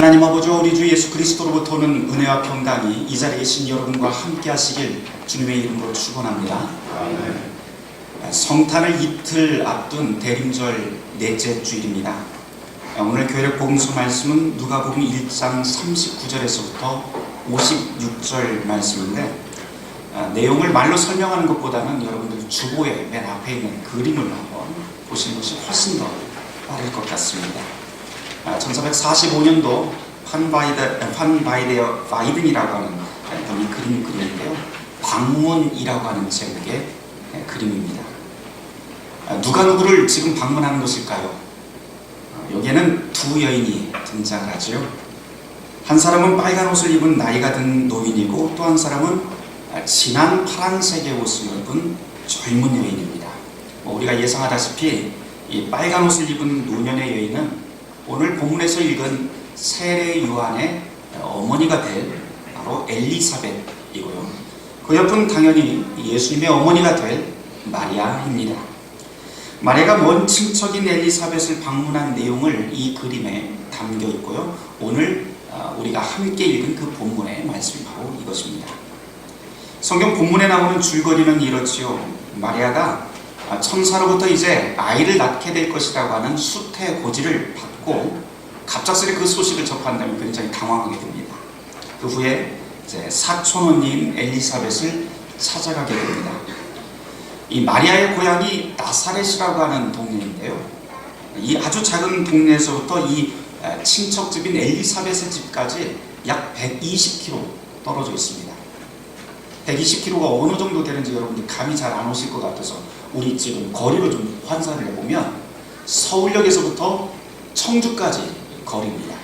하나님 아버지, 우리 주 예수 그리스도로부터 오는 은혜와 평강이 이 자리에 계신 여러분과 함께 하시길 주님의 이름으로 축원합니다. 성탄을 이틀 앞둔 대림절 넷째 주일입니다. 오늘 교회력 복음서 말씀은 누가복음 1장 39절에서부터 56절 말씀인데, 내용을 말로 설명하는 것보다는 여러분들 주보에 맨 앞에 있는 그림을 한번 보시는 것이 훨씬 더 빠를 것 같습니다. 1445년도 판바이데어 바이든이라고 하는 분이 그린 그림인데요, 방문이라고 하는 제목의 그림입니다. 누가 누구를 지금 방문하는 것일까요? 여기에는 두 여인이 등장을 하죠. 한 사람은 빨간 옷을 입은 나이가 든 노인이고, 또 한 사람은 진한 파란색의 옷을 입은 젊은 여인입니다. 우리가 예상하다시피 이 빨간 옷을 입은 노년의 여인은 오늘 본문에서 읽은 세례 요한의 어머니가 될 바로 엘리사벳이고요. 그 옆은 당연히 예수님의 어머니가 될 마리아입니다. 마리아가 먼 친척인 엘리사벳을 방문한 내용을 이 그림에 담겨 있고요. 오늘 우리가 함께 읽은 그 본문의 말씀이 바로 이것입니다. 성경 본문에 나오는 줄거리는 이렇지요. 마리아가 천사로부터 이제 아이를 낳게 될 것이라고 하는 수태 고지를 받고 갑작스레 그 소식을 접한다면 굉장히 당황하게 됩니다. 그 후에 이제 사촌언니인 엘리사벳을 찾아가게 됩니다. 이 마리아의 고향이 나사렛이라고 하는 동네인데요, 이 아주 작은 동네에서부터 이 친척집인 엘리사벳의 집까지 약 120km 떨어져 있습니다. 120km가 어느 정도 되는지 여러분들 감이 잘 안 오실 것 같아서 우리 지금 거리로 좀 환산을 해보면 서울역에서부터 청주까지 거리입니다.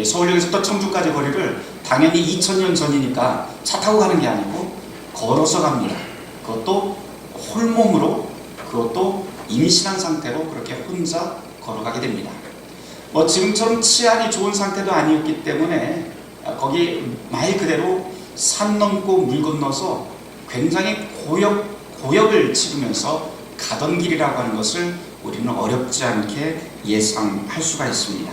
서울역에서부터 청주까지 거리를 당연히 2000년 전이니까 차 타고 가는 게 아니고 걸어서 갑니다. 그것도 홀몸으로, 그것도 임신한 상태로 그렇게 혼자 걸어가게 됩니다. 지금처럼 치안이 좋은 상태도 아니었기 때문에 거기 말 그대로 산 넘고 물 건너서 굉장히 고역을 치르면서 가던 길이라고 하는 것을 우리는 어렵지 않게 예상할 수가 있습니다.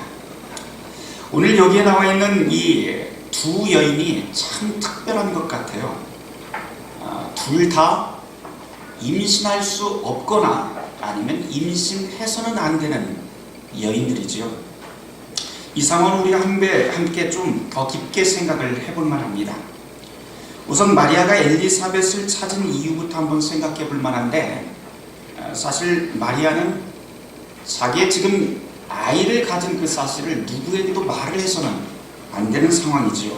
오늘 여기에 나와 있는 이 두 여인이 참 특별한 것 같아요. 둘 다 임신할 수 없거나 아니면 임신해서는 안 되는 여인들이지요. 이 상황을 우리가 함께 좀 더 깊게 생각을 해볼 만합니다. 우선 마리아가 엘리사벳을 찾은 이유부터 한번 생각해 볼 만한데, 사실 마리아는 자기의 지금 아이를 가진 그 사실을 누구에게도 말을 해서는 안 되는 상황이지요.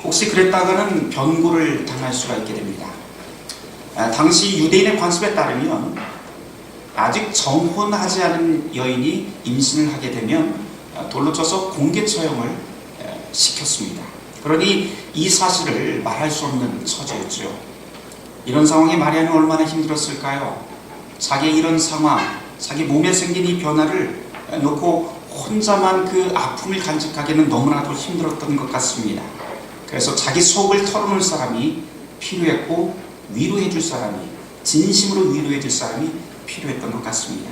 혹시 그랬다가는 변고를 당할 수가 있게 됩니다. 당시 유대인의 관습에 따르면 아직 정혼하지 않은 여인이 임신을 하게 되면 돌로 쳐서 공개 처형을 시켰습니다. 그러니 이 사실을 말할 수 없는 처지였죠. 이런 상황에 마리아는 얼마나 힘들었을까요? 자기의 이런 상황, 자기 몸에 생긴 이 변화를 놓고 혼자만 그 아픔을 간직하기는 너무나도 힘들었던 것 같습니다. 그래서 자기 속을 털어놓을 사람이 필요했고, 위로해 줄 사람이, 진심으로 위로해 줄 사람이 필요했던 것 같습니다.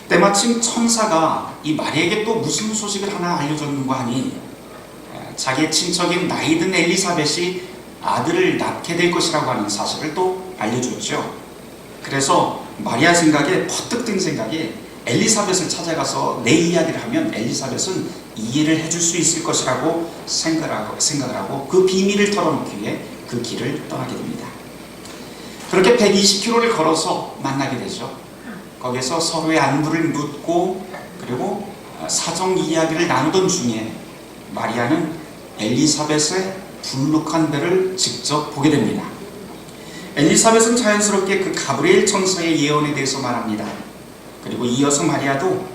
때마침 천사가 이 마리아에게 또 무슨 소식을 하나 알려줬는가 하니, 자기의 친척인 나이든 엘리사벳이 아들을 낳게 될 것이라고 하는 사실을 또 알려줬죠. 그래서 마리아 생각에, 퍼뜩 든 생각에 엘리사벳을 찾아가서 내 이야기를 하면 엘리사벳은 이해를 해줄 수 있을 것이라고 생각을 하고 그 비밀을 털어놓기 위해 그 길을 떠나게 됩니다. 그렇게 120km를 걸어서 만나게 되죠. 거기서 서로의 안부를 묻고 그리고 사정 이야기를 나누던 중에 마리아는 엘리사벳의 불룩한 배를 직접 보게 됩니다. 엘리사벳은 자연스럽게 그 가브리엘 천사의 예언에 대해서 말합니다. 그리고 이어서 마리아도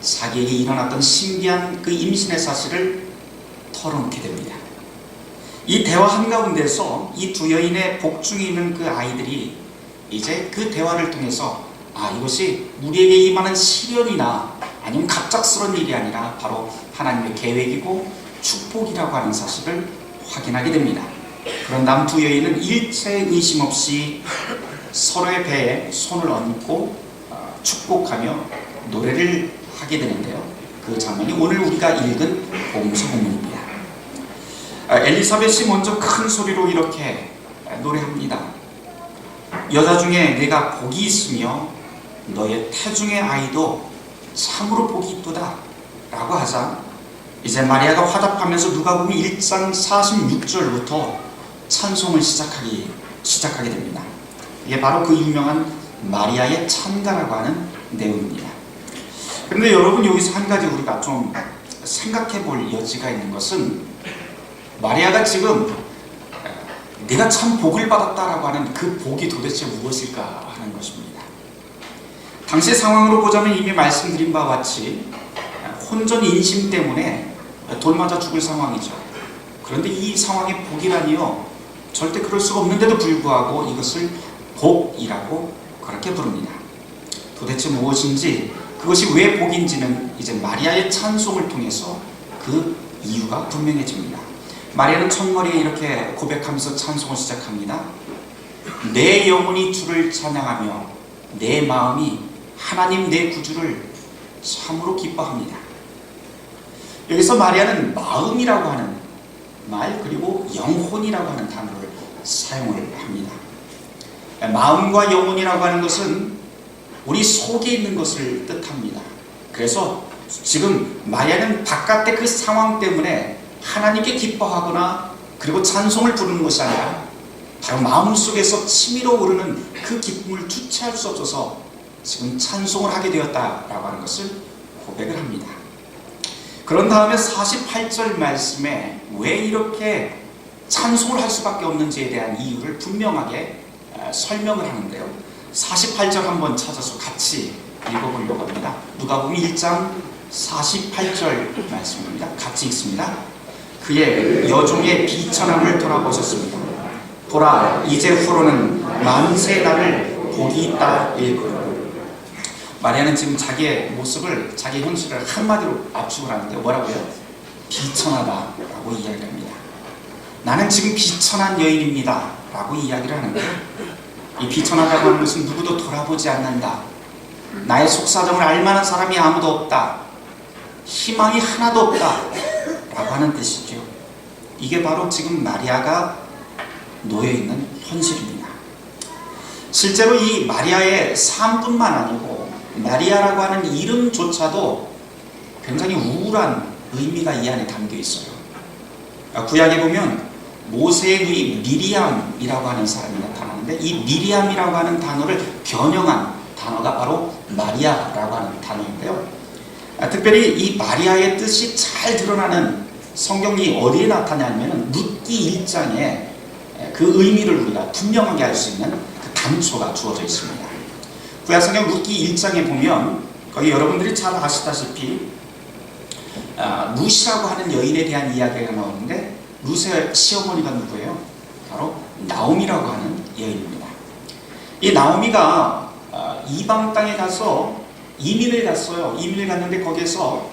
자기에게 일어났던 신기한 그 임신의 사실을 털어놓게 됩니다. 이 대화 한가운데서 이 두 여인의 복중에 있는 그 아이들이 이제 그 대화를 통해서 이것이 우리에게 임하는 시련이나 아니면 갑작스러운 일이 아니라 바로 하나님의 계획이고 축복이라고 하는 사실을 확인하게 됩니다. 그런 다음 두 여인은 일체 의심 없이 서로의 배에 손을 얹고 축복하며 노래를 하게 되는데요. 그 그 장면이 오늘 우리가 읽은 복음서 본문입니다. 엘리사벳이 먼저 큰 소리로 이렇게 노래합니다. 여자 중에 내가 복이 있으며 너의 태중의 아이도 참으로 복이 있도다 라고 하자 이제 마리아가 화답하면서 누가복음 1장 46절부터 찬송을 시작하게 됩니다. 이게 바로 그 유명한 마리아의 찬가라고 하는 내용입니다. 그런데 여러분, 여기서 한 가지 우리가 좀 생각해 볼 여지가 있는 것은 마리아가 지금 내가 참 복을 받았다라고 하는 그 복이 도대체 무엇일까 하는 것입니다. 당시의 상황으로 보자면 이미 말씀드린 바와 같이 혼전 인심 때문에 돌맞아 죽을 상황이죠. 그런데 이 상황의 복이라니요, 절대 그럴 수가 없는데도 불구하고 이것을 복이라고 그렇게 부릅니다. 도대체 무엇인지, 그것이 왜 복인지는 이제 마리아의 찬송을 통해서 그 이유가 분명해집니다. 마리아는 첫머리에 이렇게 고백하면서 찬송을 시작합니다. 내 영혼이 주를 찬양하며 내 마음이 하나님 내 구주를 참으로 기뻐합니다. 여기서 마리아는 마음이라고 하는 말, 그리고 영혼이라고 하는 단어를 사용을 합니다. 마음과 영혼이라고 하는 것은 우리 속에 있는 것을 뜻합니다. 그래서 지금 마리아는 바깥의 그 상황 때문에 하나님께 기뻐하거나 그리고 찬송을 부르는 것이 아니라 바로 마음속에서 치밀어 오르는 그 기쁨을 주체할 수 없어서 지금 찬송을 하게 되었다라고 하는 것을 고백을 합니다. 그런 다음에 48절 말씀에 왜 이렇게 찬송을 할 수밖에 없는지에 대한 이유를 분명하게 설명을 하는데요. 48절 한번 찾아서 같이 읽어보려고 합니다. 누가복음 1장 48절 말씀입니다. 같이 읽습니다. 그의 여종의 비천함을 돌아보셨습니다. 보라, 이제 후로는 만세 나를 복이 있다 일거라. 마리아는 지금 자기의 모습을, 자기 현실을 한마디로 압축을 하는데 뭐라고요? 비천하다라고 이야기를 합니다. 나는 지금 비천한 여인입니다 라고 이야기를 하는데, 이 비천하다고 하는 것은 누구도 돌아보지 않는다, 나의 속사정을 알만한 사람이 아무도 없다, 희망이 하나도 없다 라고 하는 뜻이죠. 이게 바로 지금 마리아가 놓여있는 현실입니다. 실제로 이 마리아의 삶뿐만 아니고 마리아라고 하는 이름조차도 굉장히 우울한 의미가 이 안에 담겨 있어요. 구약에 보면 모세의 누이 미리암이라고 하는 사람이 나타나는데, 이 미리암이라고 하는 단어를 변형한 단어가 바로 마리아라고 하는 단어인데요. 특별히 이 마리아의 뜻이 잘 드러나는 성경이 어디에 나타나냐면 룻기 1장에 그 의미를 우리가 분명하게 알 수 있는 그 단초가 주어져 있습니다. 구약성경 룻기 1장에 보면 거기 여러분들이 잘 아시다시피 룻이라고 하는 여인에 대한 이야기가 나오는데, 룻의 시어머니가 누구예요? 바로 나오미라고 하는 여인입니다. 이 나오미가 이방 땅에 가서 이민을 갔어요. 이민을 갔는데 거기에서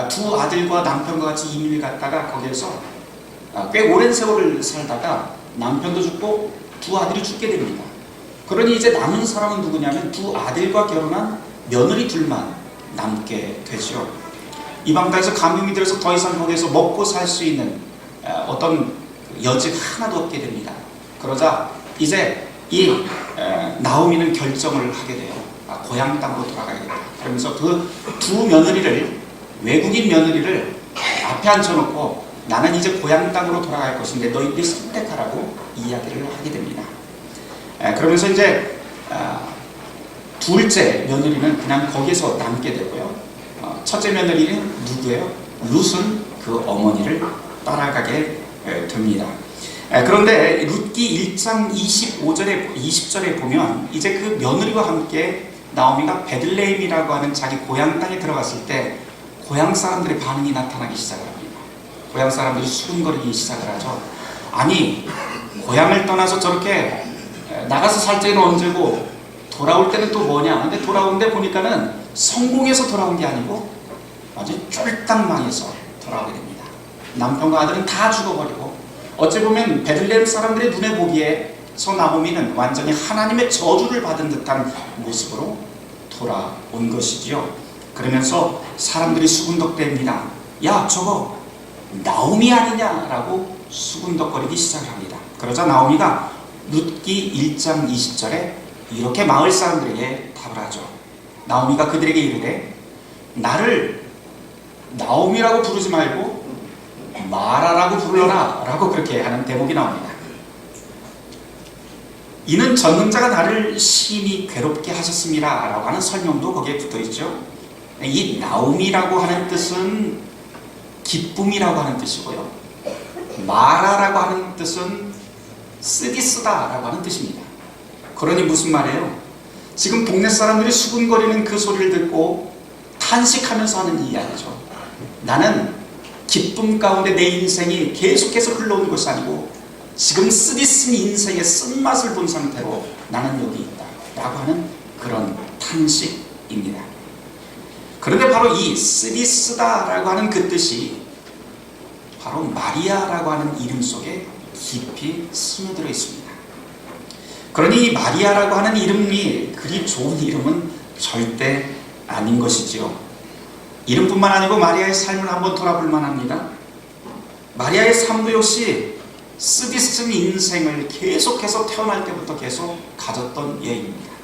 두 아들과 남편과 같이 이민을 갔다가 거기에서 꽤 오랜 세월을 살다가 남편도 죽고 두 아들이 죽게 됩니다. 그러니 이제 남은 사람은 누구냐면 두 아들과 결혼한 며느리 둘만 남게 되죠. 이방 땅에서 감금이 들어서 더 이상 거기에서 먹고 살 수 있는 어떤 여지가 하나도 없게 됩니다. 그러자 이제 이 나오미는 결정을 하게 돼요. 고향 땅으로 돌아가야겠다. 그러면서 그 두 며느리를, 외국인 며느리를 앞에 앉혀놓고 나는 이제 고향 땅으로 돌아갈 것인데 너희들이 선택하라고 이야기를 하게 됩니다. 그러면서 이제 둘째 며느리는 그냥 거기서 남게 되고요. 첫째 며느리는 누구예요? 룻은 그 어머니를 따라가게 됩니다. 그런데 룻기 1장 20절에 보면 이제 그 며느리와 함께 나오미가 베들레헴이라고 하는 자기 고향 땅에 들어갔을 때 고향 사람들의 반응이 나타나기 시작을 합니다. 고향 사람들이 수군거리기 시작을 하죠. 아니, 고향을 떠나서 저렇게 나가서 살 때는 언제고 돌아올 때는 또 뭐냐. 근데 돌아오는데 보니까는 성공해서 돌아온 게 아니고 아주 쫄딱 망해서 돌아오게 됩니다. 남편과 아들은 다 죽어버리고, 어찌 보면 베들레헴 사람들의 눈에 보기에 나오미는 완전히 하나님의 저주를 받은 듯한 모습으로 돌아온 것이지요. 그러면서 사람들이 수군덕대입니다. 야, 저거 나오미 아니냐라고 수군덕거리기 시작을 합니다. 그러자 나오미가 룻기 1장 20절에 이렇게 마을 사람들에게 답을 하죠. 나오미가 그들에게 이르되 나를 나오미라고 부르지 말고 마라라고 불러라 라고 그렇게 하는 대목이 나옵니다. 이는 전능자가 나를 심히 괴롭게 하셨습니다 라고 하는 설명도 거기에 붙어있죠. 이 나오미라고 하는 뜻은 기쁨이라고 하는 뜻이고요, 마라라고 하는 뜻은 쓰디쓰다 라고 하는 뜻입니다. 그러니 무슨 말이에요? 지금 동네 사람들이 수군거리는 그 소리를 듣고 탄식하면서 하는 이야기죠. 나는 기쁨 가운데 내 인생이 계속해서 흘러온 것이 아니고 지금 쓰디쓴 인생의 쓴맛을 본 상태로 나는 여기 있다 라고 하는 그런 탄식입니다. 그런데 바로 이 쓰디쓰다 라고 하는 그 뜻이 바로 마리아라고 하는 이름 속에 깊이 스며들어 있습니다. 그러니 이 마리아라고 하는 이름이 그리 좋은 이름은 절대 아닌 것이지요. 이름뿐만 아니고 마리아의 삶을 한번 돌아볼 만합니다. 마리아의 삶도 역시 쓰디쓴 인생을 계속해서 태어날 때부터 계속 가졌던 예입니다.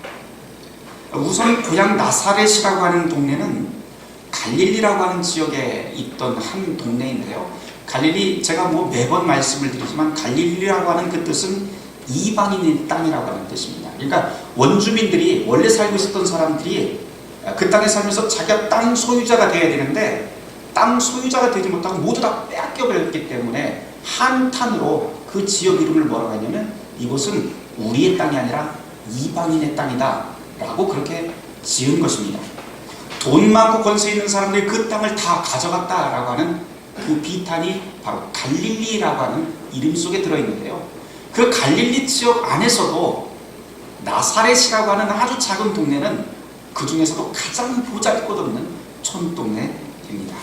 우선 고향 나사렛이라고 하는 동네는 갈릴리라고 하는 지역에 있던 한 동네인데요, 갈릴리, 제가 매번 말씀을 드리지만 갈릴리라고 하는 그 뜻은 이방인의 땅이라고 하는 뜻입니다. 그러니까 원주민들이, 원래 살고 있었던 사람들이 그 땅에 살면서 자기가 땅 소유자가 되어야 되는데 땅 소유자가 되지 못하고 모두 다 빼앗겨버렸기 때문에 한탄으로 그 지역 이름을 뭐라고 하냐면 이곳은 우리의 땅이 아니라 이방인의 땅이다 라고 그렇게 지은 것입니다. 돈 많고 권세 있는 사람들이 그 땅을 다 가져갔다 라고 하는 그 비탄이 바로 갈릴리라고 하는 이름 속에 들어있는데요, 그 갈릴리 지역 안에서도 나사렛이라고 하는 아주 작은 동네는 그 중에서도 가장 보잘것없는 촌동네입니다.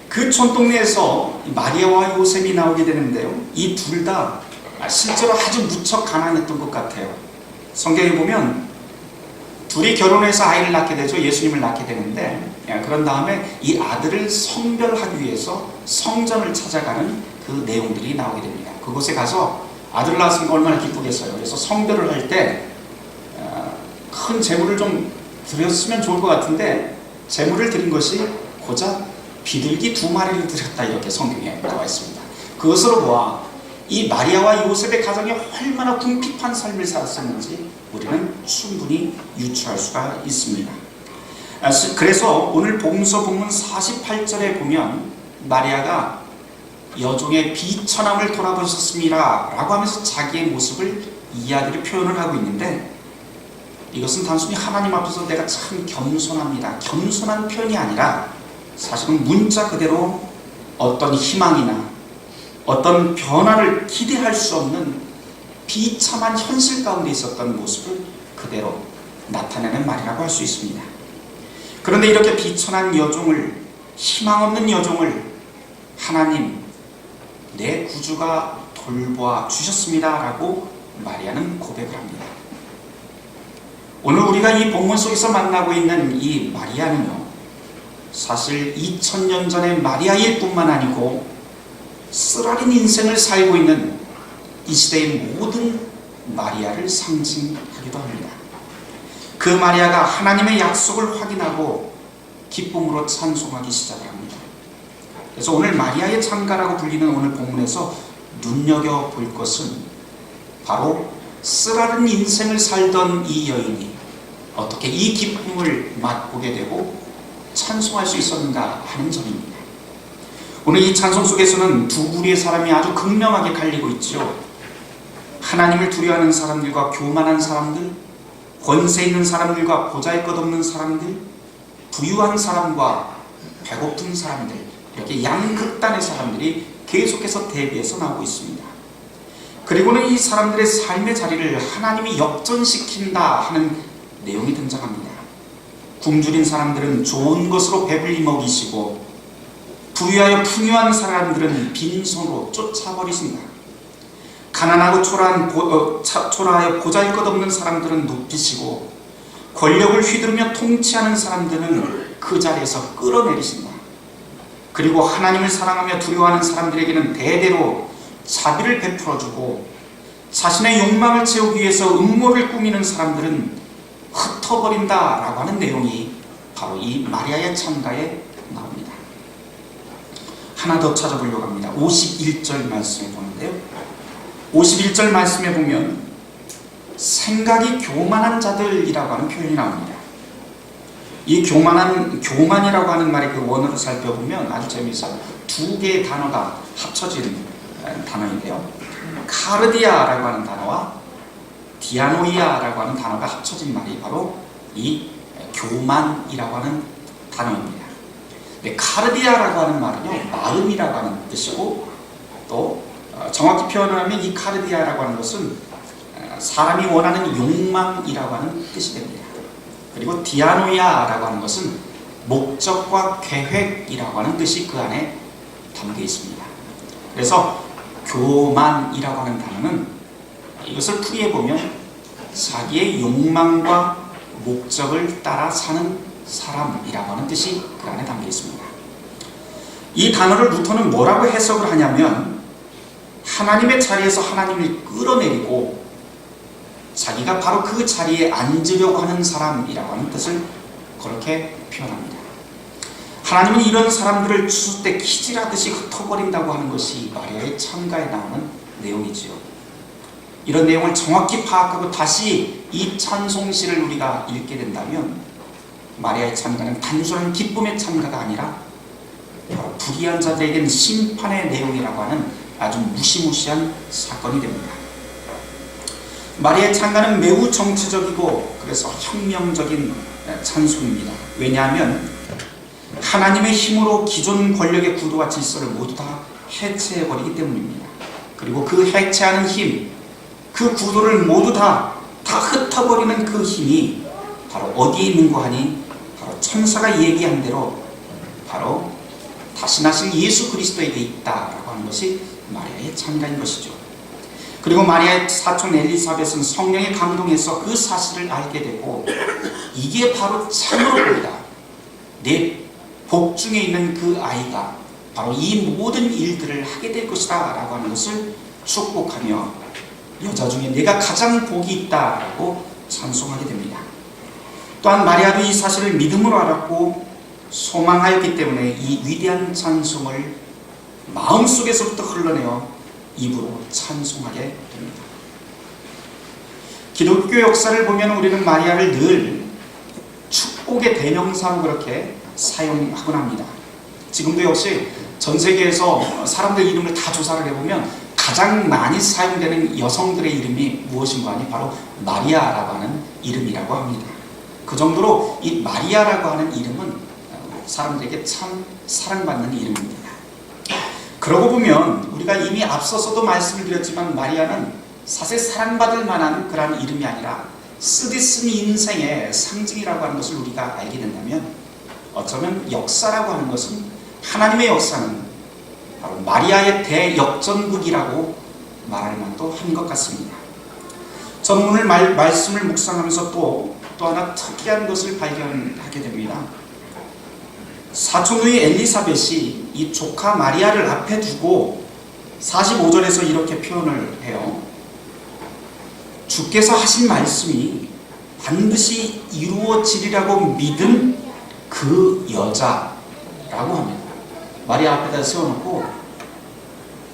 그 촌동네에서 마리아와 요셉이 나오게 되는데요, 이 둘 다 실제로 아주 무척 가난했던 것 같아요. 성경에 보면 둘이 결혼해서 아이를 낳게 되죠. 예수님을 낳게 되는데, 그런 다음에 이 아들을 성별하기 위해서 성전을 찾아가는 그 내용들이 나오게 됩니다. 그곳에 가서 아들을 낳았으니까 얼마나 기쁘겠어요. 그래서 성별을 할 때 큰 재물을 좀 드렸으면 좋을 것 같은데 재물을 드린 것이 고작 비둘기 2마리를 드렸다, 이렇게 성경에 나와 있습니다. 그것으로 보아 이 마리아와 요셉의 가정이 얼마나 궁핍한 삶을 살았었는지 우리는 충분히 유추할 수가 있습니다. 그래서 오늘 복음서 본문 48절에 보면 마리아가 여종의 비천함을 돌아보셨습니다 라고 하면서 자기의 모습을 이야기를 표현을 하고 있는데, 이것은 단순히 하나님 앞에서 내가 참 겸손합니다, 겸손한 표현이 아니라 사실은 문자 그대로 어떤 희망이나 어떤 변화를 기대할 수 없는 비참한 현실 가운데 있었던 모습을 그대로 나타내는 말이라고 할 수 있습니다. 그런데 이렇게 비천한 여종을, 희망 없는 여종을 하나님, 내 구주가 돌보아 주셨습니다 라고 마리아는 고백을 합니다. 오늘 우리가 이 본문 속에서 만나고 있는 이 마리아는요, 사실 2000년 전의 마리아일 뿐만 아니고 쓰라린 인생을 살고 있는 이 시대의 모든 마리아를 상징하기도 합니다. 그 마리아가 하나님의 약속을 확인하고 기쁨으로 찬송하기 시작을 합니다. 그래서 오늘 마리아의 창가라고 불리는 오늘 본문에서 눈여겨볼 것은 바로 쓰라린 인생을 살던 이 여인이 어떻게 이 기쁨을 맛보게 되고 찬송할 수 있었는가 하는 점입니다. 오늘 이 찬송 속에서는 두 부류의 사람이 아주 극명하게 갈리고 있죠. 하나님을 두려워하는 사람들과 교만한 사람들, 권세 있는 사람들과 보잘것없는 사람들, 부유한 사람과 배고픈 사람들, 이렇게 양극단의 사람들이 계속해서 대비해서 나오고 있습니다. 그리고는 이 사람들의 삶의 자리를 하나님이 역전시킨다 하는 내용이 등장합니다. 굶주린 사람들은 좋은 것으로 배불리 먹이시고 부유하여 풍요한 사람들은 빈손으로 쫓아버리신다. 가난하고 초라하여 보잘것없는 사람들은 높이시고 권력을 휘두르며 통치하는 사람들은 그 자리에서 끌어내리신다. 그리고 하나님을 사랑하며 두려워하는 사람들에게는 대대로 자비를 베풀어주고, 자신의 욕망을 채우기 위해서 음모를 꾸미는 사람들은 흩어버린다라고 하는 내용이 바로 이 마리아의 찬가에 나옵니다. 하나 더 찾아보려고 합니다. 51절 말씀에 보는데요, 51절 말씀에 보면 생각이 교만한 자들이라고 하는 표현이 나옵니다. 이 교만이라고 하는 말의 그 원어를 살펴보면 아주 재미있어요. 두 개의 단어가 합쳐진 단어인데요, 카르디아라고 하는 단어와 디아노이아라고 하는 단어가 합쳐진 말이 바로 이 교만이라고 하는 단어입니다. 카르디아라고 하는 말은요, 마음이라고 하는 뜻이고, 또 정확히 표현을 하면 이 카르디아라고 하는 것은 사람이 원하는 욕망이라고 하는 뜻이 됩니다. 그리고 디아노이아라고 하는 것은 목적과 계획이라고 하는 뜻이 그 안에 담겨 있습니다. 그래서 교만이라고 하는 단어는 이것을 풀이해보면 자기의 욕망과 목적을 따라 사는 사람이라고 하는 뜻이 그 안에 담겨 있습니다. 이 단어를 루터는 뭐라고 해석을 하냐면, 하나님의 자리에서 하나님을 끌어내리고 자기가 바로 그 자리에 앉으려고 하는 사람이라고 하는 뜻을 그렇게 표현합니다. 하나님은 이런 사람들을 추수 때 키질하듯이 흩어버린다고 하는 것이 마리아의 찬가에 나오는 내용이지요. 이런 내용을 정확히 파악하고 다시 이 찬송시를 우리가 읽게 된다면, 마리아의 찬가는 단순한 기쁨의 찬가가 아니라 바로 불의한 자들에게는 심판의 내용이라고 하는 아주 무시무시한 사건이 됩니다. 마리아의 찬가는 매우 정치적이고 그래서 혁명적인 찬송입니다. 왜냐하면 하나님의 힘으로 기존 권력의 구도와 질서를 모두 다 해체해버리기 때문입니다. 그리고 그 해체하는 힘, 그 구도를 모두 다 흩어버리는 그 힘이 바로 어디에 있는고 하니, 바로 천사가 얘기한 대로 바로 다시 나실 예수 그리스도에게 있다라고 하는 것이 마리아의 찬가인 것이죠. 그리고 마리아의 사촌 엘리사벳은 성령에 감동해서 그 사실을 알게 되고, 이게 바로 참으로입니다. 내 복중에 있는 그 아이가 바로 이 모든 일들을 하게 될 것이다 라고 하는 것을 축복하며, 여자 중에 내가 가장 복이 있다 라고 찬송하게 됩니다. 또한 마리아도 이 사실을 믿음으로 알았고 소망하였기 때문에 이 위대한 찬송을 마음속에서부터 흘러내어 입으로 찬송하게 됩니다. 기독교 역사를 보면 우리는 마리아를 늘 축복의 대명사로 그렇게 사용하곤 합니다. 지금도 역시 전 세계에서 사람들 이름을 다 조사를 해보면 가장 많이 사용되는 여성들의 이름이 무엇인가 하니 바로 마리아라고 하는 이름이라고 합니다. 그 정도로 이 마리아라고 하는 이름은 사람들에게 참 사랑받는 이름입니다. 그러고 보면 우리가 이미 앞서서도 말씀을 드렸지만, 마리아는 사실 사랑받을 만한 그런 이름이 아니라 쓰디쓴 인생의 상징이라고 하는 것을 우리가 알게 된다면, 어쩌면 역사라고 하는 것은, 하나님의 역사는 바로 마리아의 대역전극이라고 말할 만도 한 것 같습니다. 저는 오늘 말씀을 묵상하면서 또 하나 특이한 것을 발견하게 됩니다. 사촌누이 엘리사벳이 이 조카 마리아를 앞에 두고 45절에서 이렇게 표현을 해요. 주께서 하신 말씀이 반드시 이루어지리라고 믿은 그 여자라고 합니다. 마리아 앞에다 세워놓고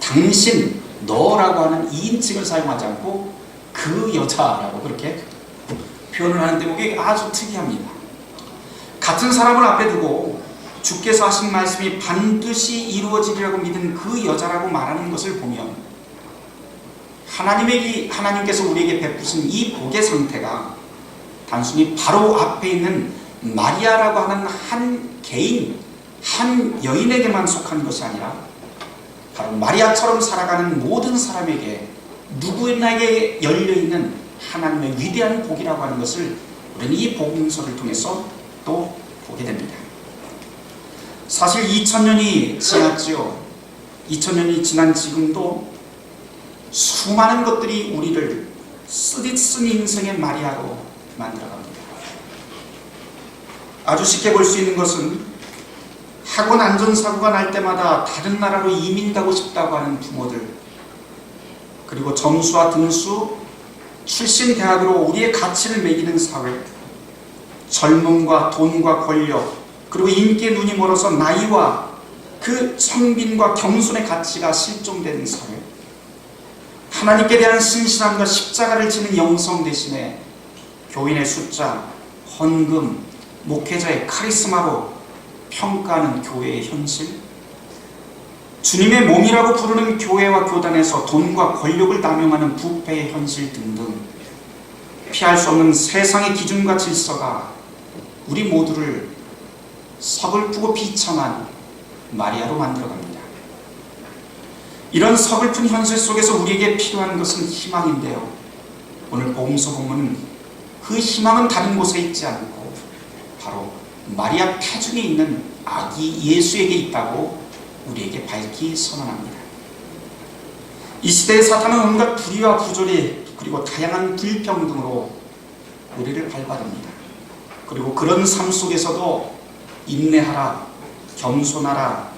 당신, 너라고 하는 2인칭을 사용하지 않고 그 여자라고 그렇게 표현을 하는 대목이 아주 특이합니다. 같은 사람을 앞에 두고 주께서 하신 말씀이 반드시 이루어지리라고 믿은 그 여자라고 말하는 것을 보면, 하나님께서 우리에게 베푸신 이 복의 상태가 단순히 바로 앞에 있는 마리아라고 하는 한 개인, 한 여인에게만 속한 것이 아니라 바로 마리아처럼 살아가는 모든 사람에게, 누구에게 열려있는 하나님의 위대한 복이라고 하는 것을 우리는 이 복음서를 통해서 또 보게 됩니다. 사실 2000년이 지났지요. 2000년이 지난 지금도 수많은 것들이 우리를 쓰디쓴 인생의 마리아로 만들어갑니다. 아주 쉽게 볼 수 있는 것은 학원 안전사고가 날 때마다 다른 나라로 이민 가고 싶다고 하는 부모들, 그리고 점수와 등수, 출신 대학으로 우리의 가치를 매기는 사회, 젊음과 돈과 권력, 그리고 인기에 눈이 멀어서 나이와 그 선빈과 겸손의 가치가 실종되는 사회, 하나님께 대한 신실함과 십자가를 지는 영성 대신에 교인의 숫자, 헌금, 목회자의 카리스마로 평가하는 교회의 현실, 주님의 몸이라고 부르는 교회와 교단에서 돈과 권력을 남용하는 부패의 현실 등등 피할 수 없는 세상의 기준과 질서가 우리 모두를 서글프고 비참한 마리아로 만들어갑니다. 이런 서글픈 현실 속에서 우리에게 필요한 것은 희망인데요, 오늘 복음서 본문은 그 희망은 다른 곳에 있지 않고 바로 마리아 태중에 있는 아기 예수에게 있다고 우리에게 밝히 선언합니다. 이 시대의 사탄은 온갖 불의와 부조리 그리고 다양한 불평등으로 우리를 밟아듭니다. 그리고 그런 삶 속에서도 인내하라, 겸손하라,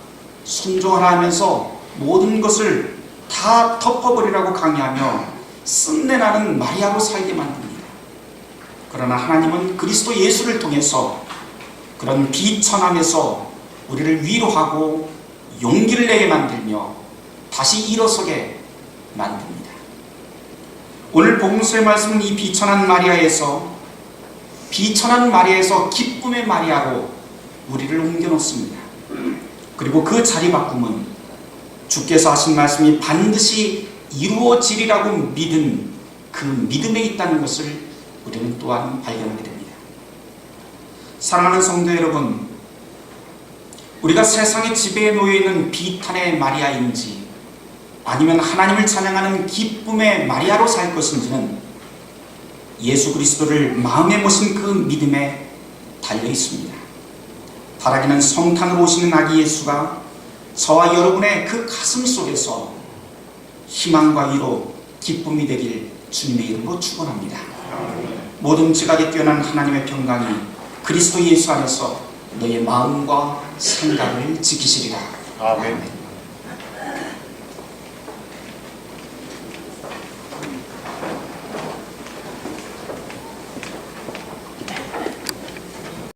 순종하라 하면서 모든 것을 다 덮어버리라고 강요하며 쓴내나는 마리아로 살게 만듭니다. 그러나 하나님은 그리스도 예수를 통해서 그런 비천함에서 우리를 위로하고 용기를 내게 만들며 다시 일어서게 만듭니다. 오늘 복음서의 말씀은 이 비천한 마리아에서 기쁨의 마리아로 우리를 옮겨놓습니다. 그리고 그 자리 바꿈은 주께서 하신 말씀이 반드시 이루어지리라고 믿은 그 믿음에 있다는 것을 우리는 또한 발견하게 됩니다. 사랑하는 성도 여러분, 우리가 세상의 지배에 놓여있는 비탄의 마리아인지 아니면 하나님을 찬양하는 기쁨의 마리아로 살 것인지는 예수 그리스도를 마음에 모신 그 믿음에 달려 있습니다. 바라기는 성탄으로 오시는 아기 예수가 저와 여러분의 그 가슴 속에서 희망과 위로, 기쁨이 되길 주님의 이름으로 축원합니다. 모든 지각에 뛰어난 하나님의 평강이 그리스도 예수 안에서 너의 마음과 생각을 지키시리라. 아멘.